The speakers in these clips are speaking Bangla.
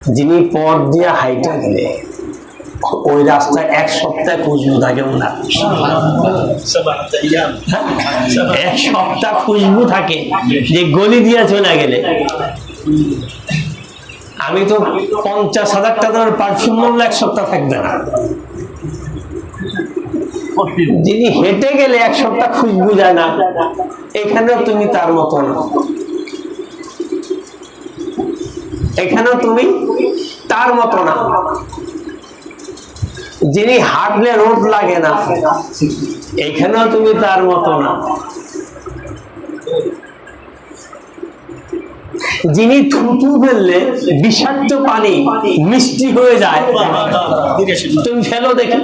যিনি পথ দিয়ে হাইটা গেলে ওই রাস্তায় এক সপ্তাহ খুশবু থাকে ওনার, এক সপ্তাহ খুশবু থাকে যে গলি দিয়ে চলে গেলে। আমি তো 50,000 টাকার পারফিউম মূল্য এক সপ্তাহ থাকবে না। যিনি হেঁটে গেলে এক সপ্তাহ খুশবু যায় না, এখানেও তুমি তার মতো না, এখানেও তুমি তার মতো না। যিনি হাঁটলে রোদ লাগে না, এখানেও তুমি তার মতো না। যিনি থুতু ফেললে বিষাক্ত পানি মিষ্টি হয়ে যায়, তুমি ফেলো দেখি,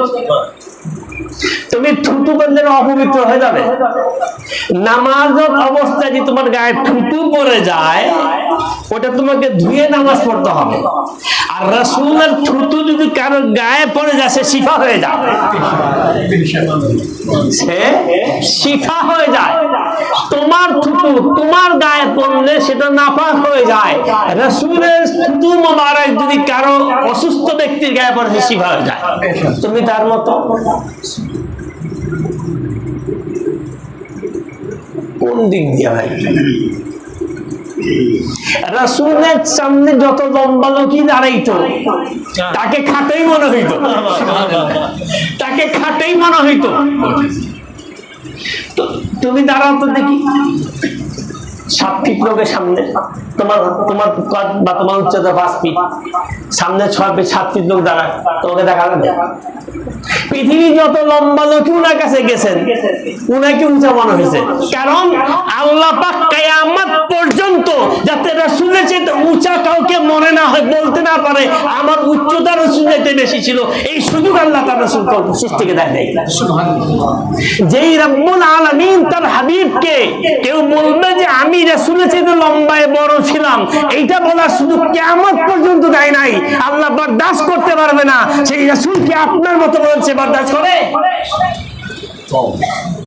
তুমি থুতু ফেললে অপবিত্র হয়ে যাবে। নামাজের অবস্থায় যদি তোমার গায়ে থুতু পড়ে যায়, ওটা তোমাকে ধুয়ে নামাজ পড়তে হবে। আর রাসূলের থুতু যদি কারো গায়ে পড়ে যায়, সে শিফা হয়ে যায়, সে শিফা হয়ে যায়। তোমার থুতু তোমার গায়ে পড়লে সেটা নাপাক হয়ে যায়। রাসূলের থুতু মোবারক যদি কারো অসুস্থ ব্যক্তির গায়ে পড়ে, সে শিফা হয়ে যায়। তুমি তার মতো। কোন দিক দিয়ে ভাই? রাসূলের সামনে যত লম্বা লোকই দাঁড়াইতো, তাকে খাটেই মনে হইতো, তাকে খাটেই মনে হইতো। তুমি দাঁড়াও তো দেখি, 7 ফিট লোকের সামনে, তোমার তোমার বা তোমার উচ্চতা 5 ফিট, সামনে 6 ফিট 7 ফিট লোক দাঁড়ায়, তোমাকে দেখা যাবে? পৃথিবী যত লম্বা লোক উনার কাছে গেছেন, উনাকে উঁচা মনে হয়েছে। কারণ আল্লাহ পাক কিয়ামত পর্যন্ত যাতে রাসূলের চেয়ে উঁচা কাউকে মনে না হয়, বলতে না পারে আমার উচ্চতা রাসূলের চেয়ে বেশি ছিল, এই সুযোগ আল্লাহ তার রাসূল সৃষ্টিকে দেয় নাই। যেই রব্বুল আলামিন তার হাবিবকে কেউ বলবে যে আমি রাসূলের চেয়ে লম্বায় বড় ছিলাম, এইটা বলার সুযোগ কিয়ামত পর্যন্ত দেয় নাই। আল্লাহ বরদাস্ত করতে পারবে না। সেই রাসূলকে আপনার মতো বলছে, বরদাস্ত করে?